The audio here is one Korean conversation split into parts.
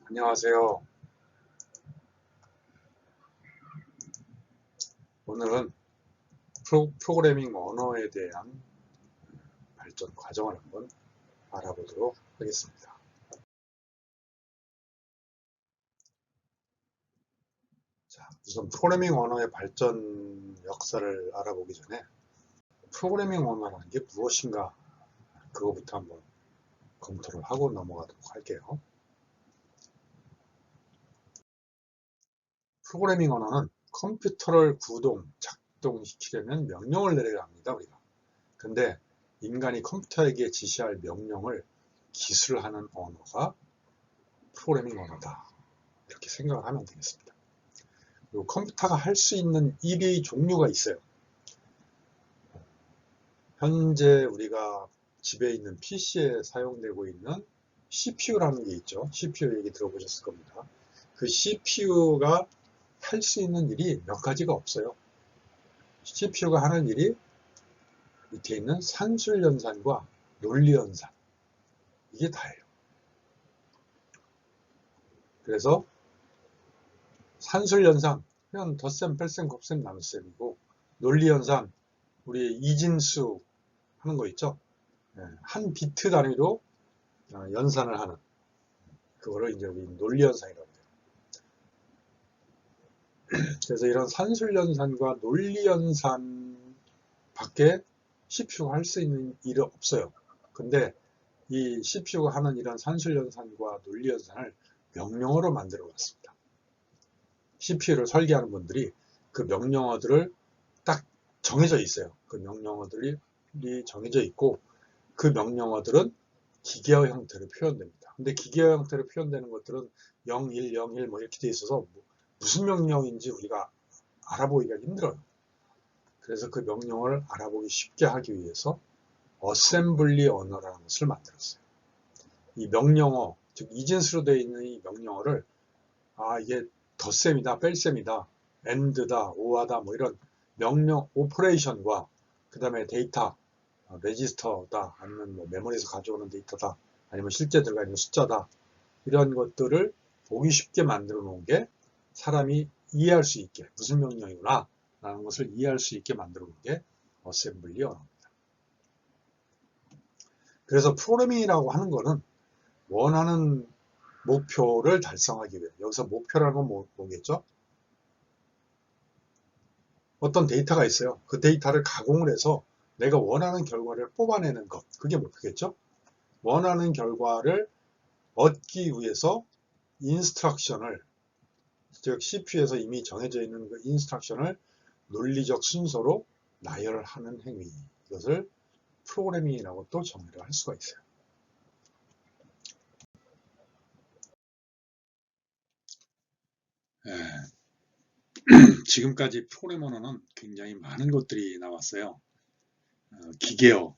안녕하세요. 오늘은 프로그래밍 언어에 대한 발전 과정을 한번 알아보도록 하겠습니다. 자, 우선 프로그래밍 언어의 발전 역사를 알아보기 전에 프로그래밍 언어라는 게 무엇인가 그거부터 한번 검토를 하고 넘어가도록 할게요. 프로그래밍 언어는 컴퓨터를 작동시키려면 명령을 내려야 합니다, 우리가. 근데 인간이 컴퓨터에게 지시할 명령을 기술하는 언어가 프로그래밍 언어다. 이렇게 생각을 하면 되겠습니다. 그리고 컴퓨터가 할 수 있는 일의 종류가 있어요. 현재 우리가 집에 있는 PC에 사용되고 있는 CPU라는 게 있죠. CPU 얘기 들어보셨을 겁니다. 그 CPU가 할 수 있는 일이 몇 가지가 없어요. CPU가 하는 일이 밑에 있는 산술연산과 논리연산, 이게 다예요. 그래서 산술연산, 그냥 덧셈, 뺄셈, 곱셈, 나눗셈이고, 논리연산, 우리 이진수 하는 거 있죠. 한 비트 단위로 연산을 하는, 그거를 이제 우리 논리연산이라고 해요. 그래서 이런 산술연산과 논리연산 밖에 CPU가 할 수 있는 일은 없어요. 근데 이 CPU가 하는 이런 산술연산과 논리연산을 명령어로 만들어 놨습니다. CPU를 설계하는 분들이 그 명령어들을 딱 정해져 있어요. 그 명령어들이 정해져 있고, 그 명령어들은 기계어 형태로 표현됩니다. 근데 기계어 형태로 표현되는 것들은 01, 01 뭐 이렇게 돼 있어서 무슨 명령인지 우리가 알아보기가 힘들어요. 그래서 그 명령을 알아보기 쉽게 하기 위해서 어셈블리 언어라는 것을 만들었어요. 이 명령어, 즉 이진수로 되어 있는 이 명령어를 이게 덧셈이다, 뺄셈이다, AND다, OR다 뭐 이런 명령 오퍼레이션과 그 다음에 데이터, 레지스터다, 아니면 뭐 메모리에서 가져오는 데이터다, 아니면 실제 들어가 있는 숫자다, 이런 것들을 보기 쉽게 만들어 놓은 게 사람이 이해할 수 있게 무슨 명령이구나 라는 것을 이해할 수 있게 만들어 놓은 게 어셈블리 언어입니다. 그래서 프로그래밍이라고 하는 거는 원하는 목표를 달성하기 위해, 여기서 목표라는 건 뭐겠죠? 어떤 데이터가 있어요. 그 데이터를 가공을 해서 내가 원하는 결과를 뽑아내는 것, 그게 목표겠죠? 원하는 결과를 얻기 위해서 인스트럭션을, 즉 CPU에서 이미 정해져 있는 그 인스트럭션을 논리적 순서로 나열하는 행위, 이것을 프로그래밍이라고 또 정의를 할 수가 있어요. 지금까지 프로그래밍 언어는 굉장히 많은 것들이 나왔어요. 기계어,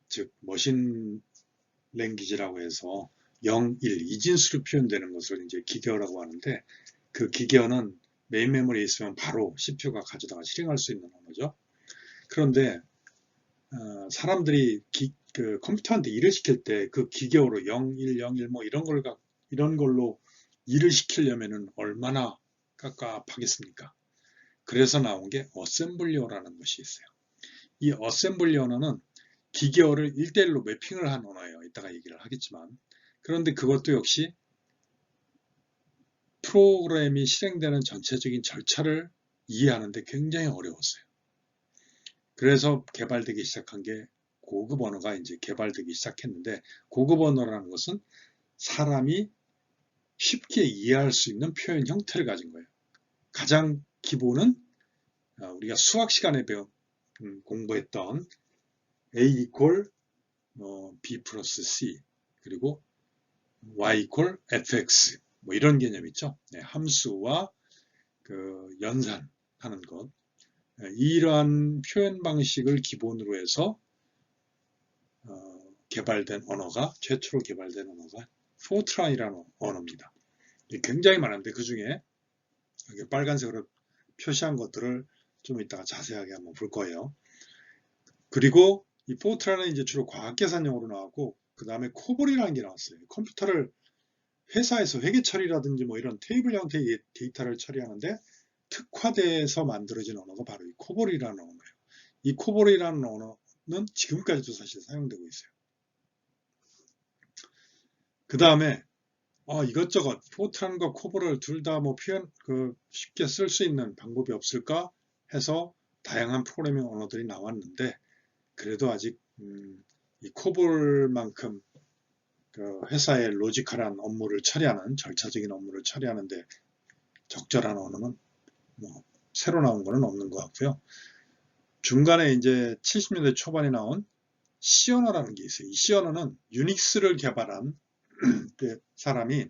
즉 머신 랭귀지라고 해서 0, 1, 이진수로 표현되는 것을 이제 기계어라고 하는데, 그 기계어는 메인 메모리에 있으면 바로 CPU가 가져다가 실행할 수 있는 언어죠. 그런데 사람들이 그 컴퓨터한테 일을 시킬 때 그 기계어로 0, 1, 0, 1 뭐 이런 걸로 일을 시키려면은 얼마나 깝깝하겠습니까? 그래서 나온 게 어셈블리어라는 것이 있어요. 이 어셈블리 언어는 기계어를 1대1로 매핑을 한 언어예요. 이따가 얘기를 하겠지만. 그런데 그것도 역시 프로그램이 실행되는 전체적인 절차를 이해하는데 굉장히 어려웠어요. 그래서 개발되기 시작한 게 고급 언어가 이제 개발되기 시작했는데, 고급 언어라는 것은 사람이 쉽게 이해할 수 있는 표현 형태를 가진 거예요. 가장 기본은 우리가 수학 시간에 공부했던 A equal B 플러스 C, 그리고 Y equal fx, 뭐 이런 개념 있죠. 네, 함수와 그 연산하는 것. 이러한 표현 방식을 기본으로 해서 개발된 언어가, 최초로 개발된 언어가 포트란이라는 언어입니다. 굉장히 많은데 그 중에 빨간색으로 표시한 것들을 좀 이따가 자세하게 한번 볼 거예요. 그리고 이 포트란은 이제 주로 과학계산용으로 나왔고, 그 다음에 코볼이라는 게 나왔어요. 컴퓨터를 회사에서 회계 처리라든지 뭐 이런 테이블 형태의 데이터를 처리하는데 특화돼서 만들어진 언어가 바로 이 코볼이라는 언어예요. 이 코볼이라는 언어는 지금까지도 사실 사용되고 있어요. 그 다음에 이것저것 포트란과 코볼을 둘 다 뭐 표현 쉽게 쓸 수 있는 방법이 없을까 해서 다양한 프로그래밍 언어들이 나왔는데 그래도 아직 이 코볼만큼 그 회사의 로지컬한 업무를 처리하는 절차적인 업무를 처리하는데 적절한 언어는 뭐 새로 나온 거는 없는 것 같고요. 중간에 이제 70년대 초반에 나온 C 언어라는 게 있어요. 이 C 언어는 유닉스를 개발한 그 사람이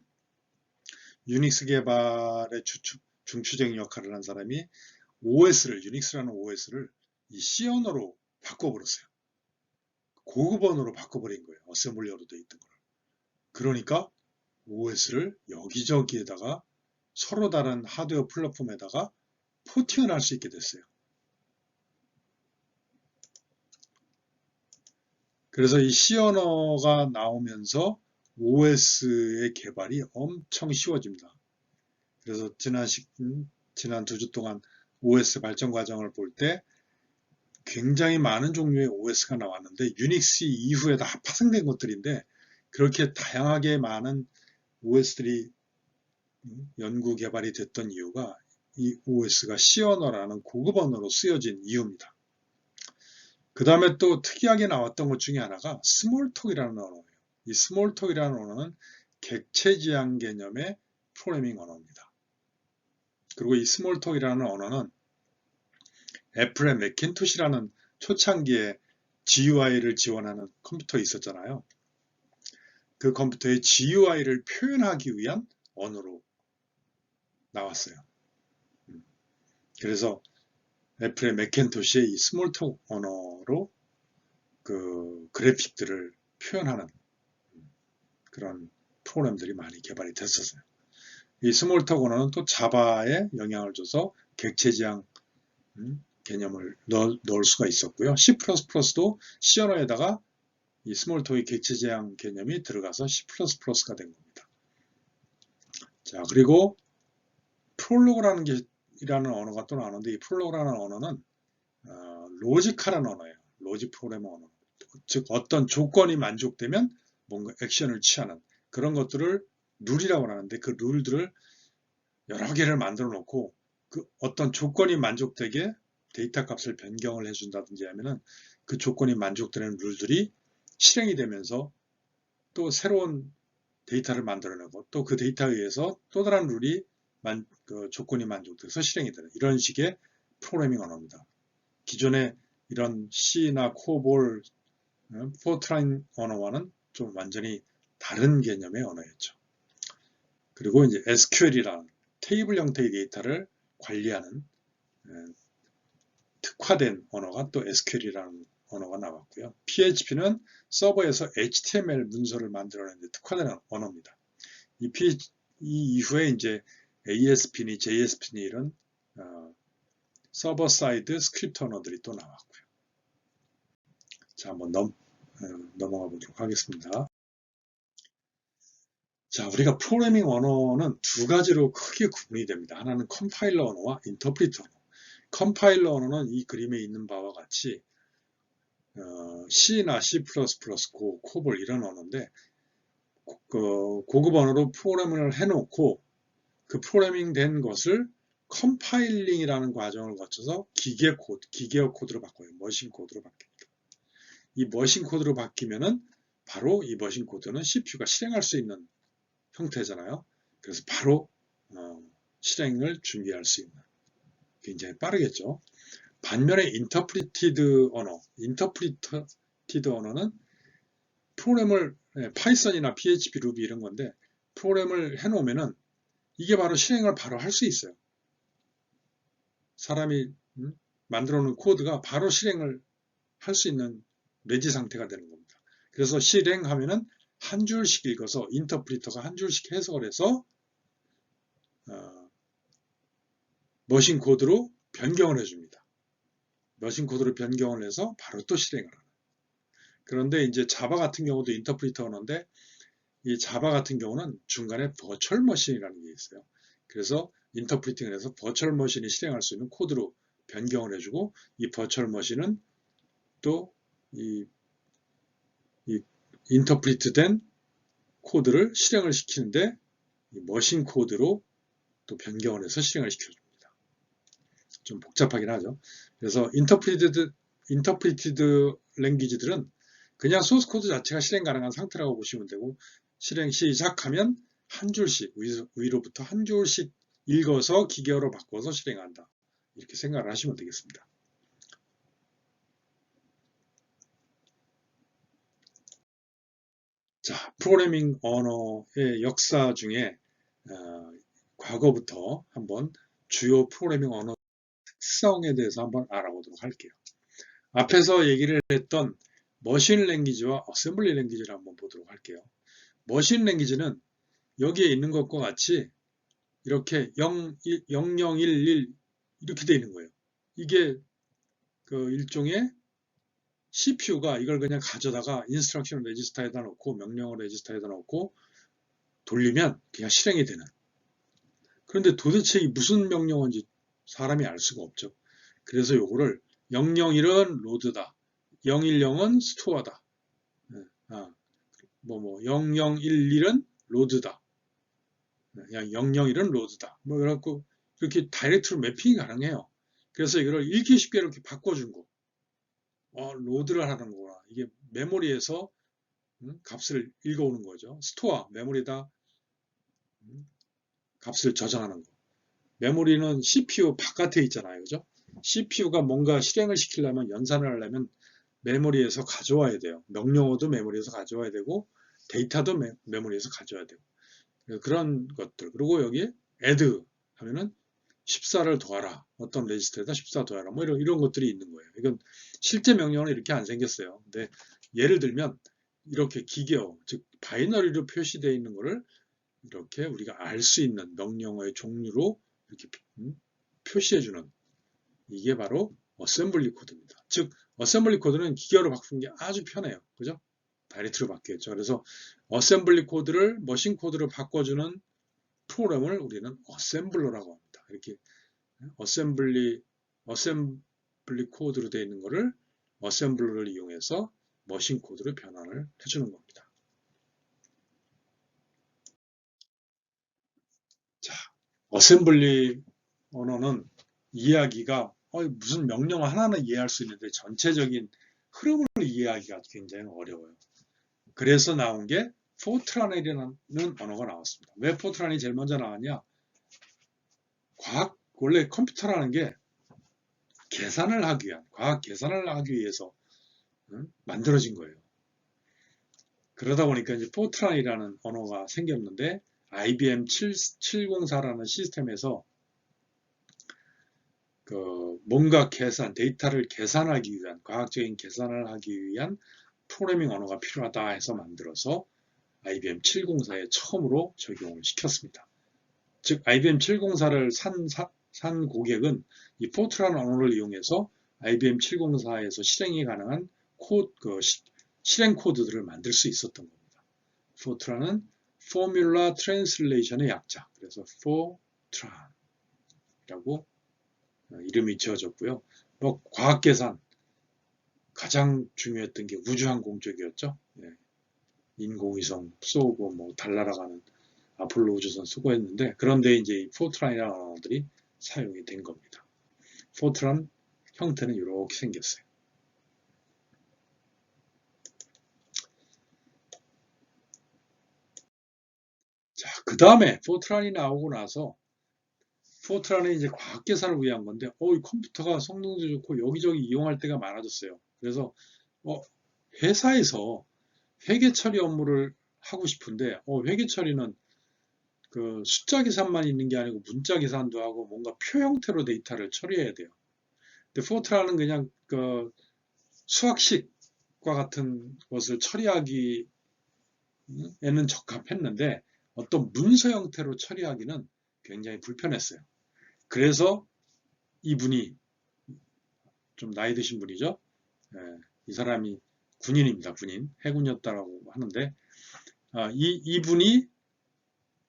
유닉스 개발의 중추적인 역할을 한 사람이 OS를 유닉스라는 OS를 이 C 언어로 바꿔버렸어요. 고급 언어로 바꿔버린 거예요. 어셈블리어로 되어 있던 걸. 그러니까 OS를 여기저기에다가 서로 다른 하드웨어 플랫폼에다가 포팅을 할 수 있게 됐어요. 그래서 이 C 언어가 나오면서 OS의 개발이 엄청 쉬워집니다. 그래서 지난 2주 동안 OS 발전 과정을 볼 때 굉장히 많은 종류의 OS가 나왔는데 유닉스 이후에 다 파생된 것들인데 그렇게 다양하게 많은 OS들이 연구 개발이 됐던 이유가 이 OS가 C 언어라는 고급 언어로 쓰여진 이유입니다. 그 다음에 또 특이하게 나왔던 것 중에 하나가 스몰톡이라는 언어예요. 이 스몰톡이라는 언어는 객체 지향 개념의 프로그래밍 언어입니다. 그리고 이 스몰톡이라는 언어는 애플의 맥킨토시라는 초창기에 GUI를 지원하는 컴퓨터 있었잖아요. 그 컴퓨터의 GUI를 표현하기 위한 언어로 나왔어요. 그래서 애플의 맥킨토시의 이 스몰톡 언어로 그 그래픽들을 표현하는 그런 프로그램들이 많이 개발이 됐었어요. 이 스몰톡 언어는 또 자바에 영향을 줘서 객체 지향 개념을 넣을 수가 있었고요. C++도 C 언어에다가 이 스몰톡의 객체 지향 개념이 들어가서 C++가 된 겁니다. 자, 그리고 프롤로그라는 이라는 언어가 또 나오는데 이 프롤로그라는 언어는 로지컬한 언어예요. 로직 프로그래머 언어. 즉 어떤 조건이 만족되면 뭔가 액션을 취하는 그런 것들을 룰이라고 하는데 그 룰들을 여러 개를 만들어 놓고 그 어떤 조건이 만족되게 데이터 값을 변경을 해준다든지 하면은 그 조건이 만족되는 룰들이 실행이 되면서 또 새로운 데이터를 만들어내고 또 그 데이터에 의해서 또 다른 룰이 그 조건이 만족돼서 실행이 되는 이런 식의 프로그래밍 언어입니다. 기존의 이런 C나 코볼, 포트라인 언어와는 좀 완전히 다른 개념의 언어였죠. 그리고 이제 SQL이라는 테이블 형태의 데이터를 관리하는 특화된 언어가 또 SQL이라는 언어가 나왔고요. PHP는 서버에서 HTML 문서를 만들어내는 데 특화된 언어입니다. 이 이후에 이제 ASP니 JSP니 이런 서버 사이드 스크립트 언어들이 또 나왔고요. 자, 한번 넘어가 보도록 하겠습니다. 자, 우리가 프로그래밍 언어는 두 가지로 크게 구분이 됩니다. 하나는 컴파일러 언어와 인터프리터 언어. 컴파일러 언어는 이 그림에 있는 바와 같이 C나 C++, 코볼 이런 언어인데 고급 언어로 프로그래밍을 해놓고 그 프로그래밍 된 것을 컴파일링이라는 과정을 거쳐서 기계어 코드로 바꿔요. 머신 코드로 바뀝니다. 이 머신 코드로 바뀌면은 바로 이 머신 코드는 CPU가 실행할 수 있는 형태잖아요. 그래서 바로 실행을 준비할 수 있는 굉장히 빠르겠죠. 반면에 인터프리티드 언어는 프로그램을 파이썬이나 PHP, 루비 이런 건데 프로그램을 해놓으면은 이게 바로 실행을 바로 할 수 있어요. 사람이 만들어 놓은 코드가 바로 실행을 할 수 있는 레지 상태가 되는 겁니다. 그래서 실행하면은 한 줄씩 읽어서 인터프리터가 한 줄씩 해석을 해서 머신 코드로 변경을 해줍니다. 머신 코드로 변경을 해서 바로 또 실행을 하는. 그런데 이제 자바 같은 경우도 인터프리터 언어인데 이 자바 같은 경우는 중간에 버추얼 머신이라는 게 있어요. 그래서 인터프리팅을 해서 버추얼 머신이 실행할 수 있는 코드로 변경을 해주고, 이 버추얼 머신은 또 이 인터프리트된 코드를 실행을 시키는데 이 머신 코드로 또 변경을 해서 실행을 시켜줍니다. 좀 복잡하긴 하죠. 그래서 인터프리티드 랭귀지들은 그냥 소스 코드 자체가 실행 가능한 상태라고 보시면 되고, 실행 시작하면 한 줄씩 위로부터 한 줄씩 읽어서 기계어로 바꿔서 실행한다, 이렇게 생각을 하시면 되겠습니다. 자, 프로그래밍 언어의 역사 중에 과거부터 한번 주요 프로그래밍 언어 특성에 대해서 한번 알아보도록 할게요. 앞에서 얘기를 했던 머신 랭귀지와 어셈블리 랭귀지를 한번 보도록 할게요. 머신 랭귀지는 여기에 있는 것과 같이 이렇게 0011 이렇게 되어 있는 거예요. 이게 그 일종의 CPU가 이걸 그냥 가져다가 인스트럭션 레지스터에다 놓고 명령어 레지스터에다 놓고 돌리면 그냥 실행이 되는. 그런데 도대체 이 무슨 명령어인지 사람이 알 수가 없죠. 그래서 요거를 001은 로드다, 010은 스토어다, 0011은 로드다, 001은 로드다, 뭐 그래갖고 이렇게 다이렉트로 매핑이 가능해요. 그래서 이거를 읽기 쉽게 이렇게 바꿔준 거. 로드를 하는 거구나. 이게 메모리에서 값을 읽어오는 거죠. 스토어, 메모리에다 값을 저장하는 거. 메모리는 CPU 바깥에 있잖아요. 그죠? CPU가 뭔가 실행을 시키려면, 연산을 하려면 메모리에서 가져와야 돼요. 명령어도 메모리에서 가져와야 되고, 데이터도 메모리에서 가져와야 되고. 그런 것들. 그리고 여기에 add 하면은 14를 더하라. 어떤 레지스터에다 14 더하라. 뭐 이런 것들이 있는 거예요. 이건 실제 명령어는 이렇게 안 생겼어요. 근데 예를 들면 이렇게 기계어, 즉 바이너리로 표시되어 있는 거를 이렇게 우리가 알 수 있는 명령어의 종류로 이렇게 표시해주는, 이게 바로 어셈블리 코드입니다. 즉 어셈블리 코드는 기계어로 바꾸는 게 아주 편해요. 그죠? 다이렉트로 바뀌었죠. 그래서 어셈블리 코드를 머신 코드로 바꿔주는 프로그램을 우리는 어셈블러라고 합니다. 이렇게 어셈블리 코드로 되어 있는 거를 어셈블러를 이용해서 머신 코드로 변환을 해주는 겁니다. 자, 어셈블리 언어는 이해하기가 무슨 명령 하나는 이해할 수 있는데 전체적인 흐름을 이해하기가 굉장히 어려워요. 그래서 나온 게 포트란이라는 언어가 나왔습니다. 왜 포트란이 제일 먼저 나왔냐? 원래 컴퓨터라는 게 계산을 하기 위한, 과학 계산을 하기 위해서 만들어진 거예요. 그러다 보니까 이제 포트란이라는 언어가 생겼는데, IBM 704라는 시스템에서 뭔가 데이터를 계산하기 위한, 과학적인 계산을 하기 위한 프로그래밍 언어가 필요하다 해서 만들어서 IBM 704에 처음으로 적용을 시켰습니다. 즉 IBM 704를 산 고객은 이 포트란 언어를 이용해서 IBM 704에서 실행이 가능한 실행 코드들을 만들 수 있었던 겁니다. 포트란은 Formula Translation의 약자, 그래서 포트란이라고 이름이 지어졌고요. 과학계산 가장 중요했던 게 우주항공 쪽이었죠. 인공위성 쏘고 달날아가는 아폴로 우주선 수거했는데, 그런데 이제 이 포트란이라는 언어들이 사용이 된 겁니다. 포트란 형태는 이렇게 생겼어요. 자, 그 다음에 포트란이 나오고 나서, 포트란은 이제 과학 계산을 위한 건데, 이 컴퓨터가 성능도 좋고 여기저기 이용할 때가 많아졌어요. 그래서 회사에서 회계 처리 업무를 하고 싶은데, 회계 처리는 그 숫자 계산만 있는 게 아니고 문자 계산도 하고 뭔가 표 형태로 데이터를 처리해야 돼요. 근데 포트란은 그냥 그 수학식과 같은 것을 처리하기에는 적합했는데, 어떤 문서 형태로 처리하기는 굉장히 불편했어요. 그래서 이분이 좀 나이 드신 분이죠. 이 사람이 군인입니다. 군인, 해군이었다고 하는데, 이분이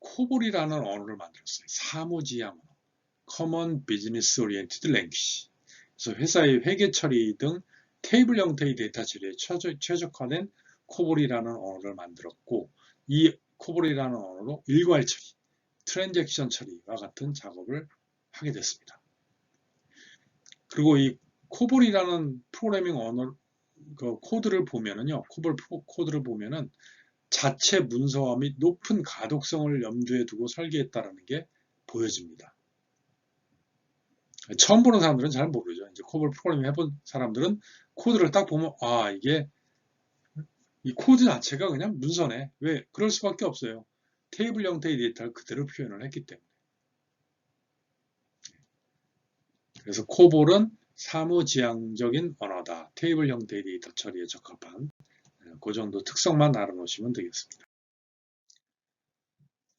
코볼이라는 언어를 만들었어요. 사무지향 언어. Common Business Oriented Language. 그래서 회사의 회계 처리 등 테이블 형태의 데이터 처리에 최적화된 코볼이라는 언어를 만들었고, 이 코볼이라는 언어로 일괄 처리, 트랜잭션 처리와 같은 작업을 하게 됐습니다. 그리고 이 코볼이라는 프로그래밍 언어 그 코드를 보면은요, 코볼 코드를 보면은 자체 문서화 및 높은 가독성을 염두에 두고 설계했다라는 게 보여집니다. 처음 보는 사람들은 잘 모르죠. 이제 코볼 프로그래밍 해본 사람들은 코드를 딱 보면 이게 이 코드 자체가 그냥 문서네. 왜? 그럴 수밖에 없어요. 테이블 형태의 데이터를 그대로 표현을 했기 때문에. 그래서 코볼은 사무지향적인 언어다. 테이블 형태의 데이터 처리에 적합한 그 정도 특성만 알아놓으시면 되겠습니다.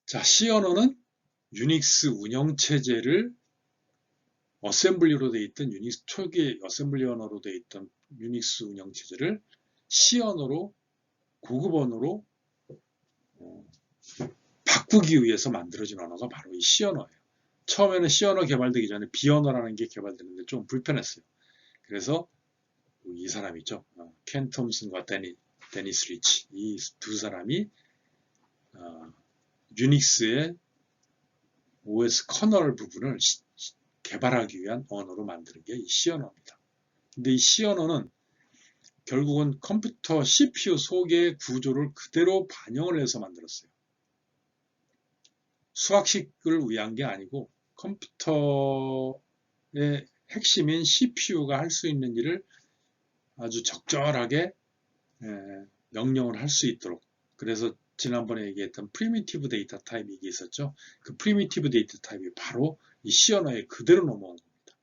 자, C 언어는 유닉스 운영체제를 어셈블리로 되어 있던 유닉스 초기 어셈블리 언어로 되어 있던 유닉스 운영체제를 C 언어로 고급 언어로 바꾸기 위해서 만들어진 언어가 바로 이 C 언어예요. 처음에는 C 언어 개발되기 전에 B 언어라는 게 개발되는데 좀 불편했어요. 그래서 이 사람 있죠. 켄 톰슨과 데니스 리치 이 두 사람이 유닉스의 OS 커널 부분을 개발하기 위한 언어로 만드는 게 이 C 언어입니다. 근데 이 C 언어는 결국은 컴퓨터 CPU 속의 구조를 그대로 반영을 해서 만들었어요. 수학식을 위한 게 아니고 컴퓨터의 핵심인 CPU가 할 수 있는 일을 아주 적절하게 명령을 할 수 있도록, 그래서 지난번에 얘기했던 프리미티브 데이터 타입이 있었죠. 그 프리미티브 데이터 타입이 바로 이 C 언어에 그대로 넘어온 겁니다.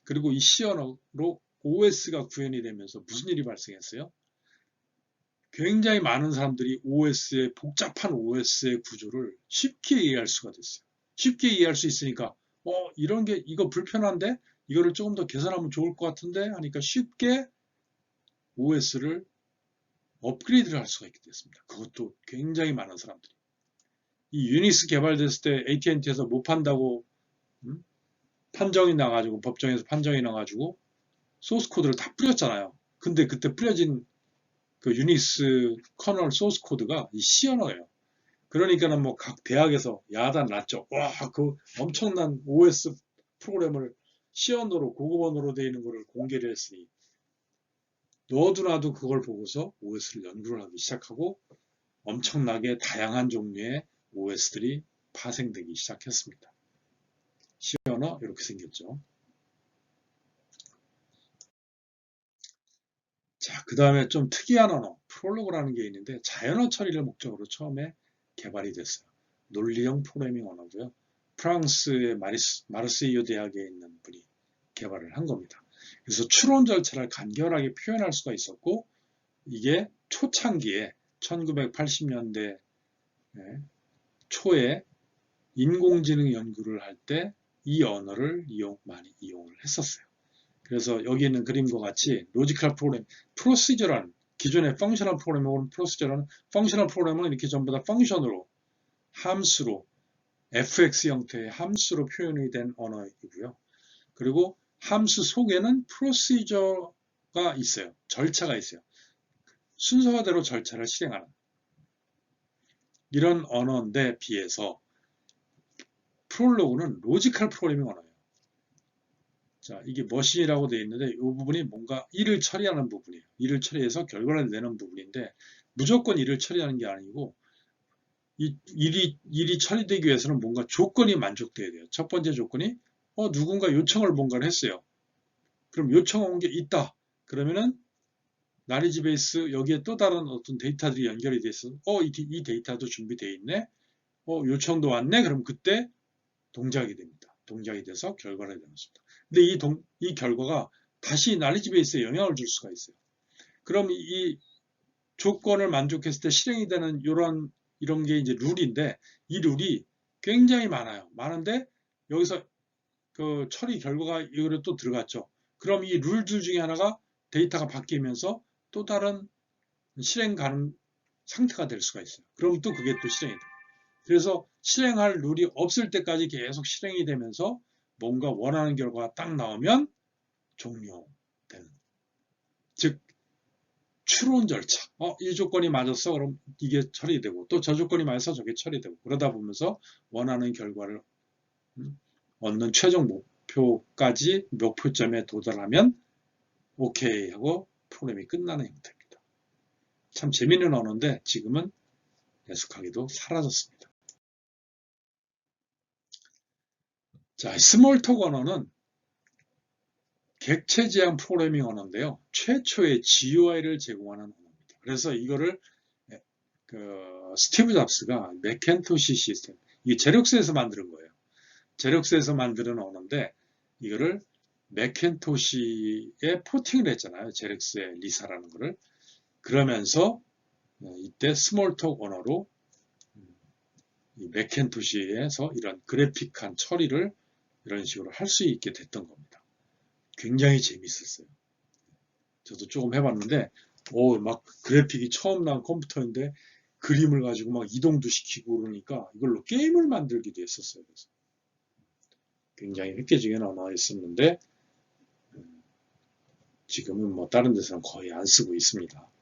그리고 이 C 언어로 OS가 구현이 되면서 무슨 일이 발생했어요? 굉장히 많은 사람들이 복잡한 OS의 구조를 쉽게 이해할 수가 됐어요. 쉽게 이해할 수 있으니까 이거 불편한데 이거를 조금 더 개선하면 좋을 것 같은데 하니까 쉽게 OS를 업그레이드를 할 수가 있게 됐습니다. 그것도 굉장히 많은 사람들이. 이 유닉스 개발됐을 때 AT&T에서 못 판다고 판정이 나가지고 법정에서 판정이 나가지고 소스 코드를 다 뿌렸잖아요. 근데 그때 뿌려진 그 유닉스 커널 소스 코드가 이 C 언어예요. 그러니까는 뭐 각 대학에서 야단 났죠. 와, 그 엄청난 OS 프로그램을 C 언어로 고급 언어로 되어 있는 거를 공개를 했으니 너도나도 그걸 보고서 OS를 연구를 하기 시작하고 엄청나게 다양한 종류의 OS들이 파생되기 시작했습니다. C 언어 이렇게 생겼죠. 자, 그 다음에 좀 특이한 언어, 프롤로그라는 게 있는데 자연어 처리를 목적으로 처음에 개발이 됐어요. 논리형 프로그래밍 언어고요. 프랑스의 마르세유 대학에 있는 분이 개발을 한 겁니다. 그래서 추론 절차를 간결하게 표현할 수가 있었고, 이게 초창기에 1980년대 초에 인공지능 연구를 할 때 이 언어를 많이 이용을 했었어요. 그래서 여기 있는 그림과 같이 로지컬 프로그램, 프로시저란 기존의 펑셔널 프로그래밍은 펑셔널 프로그램은 이렇게 전부 다 펑션으로, 함수로, fx 형태의 함수로 표현이 된 언어이고요. 그리고 함수 속에는 프로시저가 있어요. 절차가 있어요. 순서대로 절차를 실행하는 이런 언어인데 비해서 프롤로그는 로지컬 프로그래밍 언어예요. 자, 이게 머신이라고 되어 있는데 이 부분이 뭔가 일을 처리하는 부분이에요. 일을 처리해서 결과를 내는 부분인데 무조건 일을 처리하는 게 아니고 이 일이 처리되기 위해서는 뭔가 조건이 만족돼야 돼요. 첫 번째 조건이 누군가 요청을 뭔가를 했어요. 그럼 요청 온 게 있다. 그러면은 나리지베이스 여기에 또 다른 어떤 데이터들이 연결이 돼 있어. 이 데이터도 준비되어 있네. 요청도 왔네. 그럼 그때 동작이 됩니다. 동작이 돼서 결과를 내놓습니다. 근데 이 결과가 다시 나리지베이스에 영향을 줄 수가 있어요. 그럼 이 조건을 만족했을 때 실행이 되는 이런 게 이제 룰인데 이 룰이 굉장히 많아요. 많은데 여기서 그 처리 결과가 이거로 또 들어갔죠. 그럼 이 룰들 중에 하나가 데이터가 바뀌면서 또 다른 실행 가능 상태가 될 수가 있어요. 그럼 또 그게 또 실행이 돼요. 그래서 실행할 룰이 없을 때까지 계속 실행이 되면서 뭔가 원하는 결과가 딱 나오면 종료되는. 즉 추론 절차. 이 조건이 맞았어. 그럼 이게 처리되고 또 저 조건이 맞아서 저게 처리되고 그러다 보면서 원하는 결과를 얻는 최종 목표까지 목표점에 도달하면 오케이 하고 프로그램이 끝나는 형태입니다. 참 재미있는 언어인데 지금은 애숙하게도 사라졌습니다. 자, 스몰톡 언어는 객체 지향 프로그래밍 언어인데요. 최초의 GUI를 제공하는 언어입니다. 그래서 이거를 스티브 잡스가 맥켄토시 시스템, 이게 제력스에서 만드는 거예요. 제력스에서 만드는 언어인데 이거를 맥켄토시에 포팅을 했잖아요. 제력스의 리사라는 거를. 그러면서 이때 스몰톡 언어로 맥켄토시에서 이런 그래픽한 처리를 이런 식으로 할 수 있게 됐던 겁니다. 굉장히 재밌었어요. 저도 조금 해봤는데 막 그래픽이 처음 나온 컴퓨터인데 그림을 가지고 막 이동도 시키고 그러니까 이걸로 게임을 만들기도 했었어요. 그래서 굉장히 획기적인 언어였었는데 지금은 뭐 다른 데서는 거의 안 쓰고 있습니다.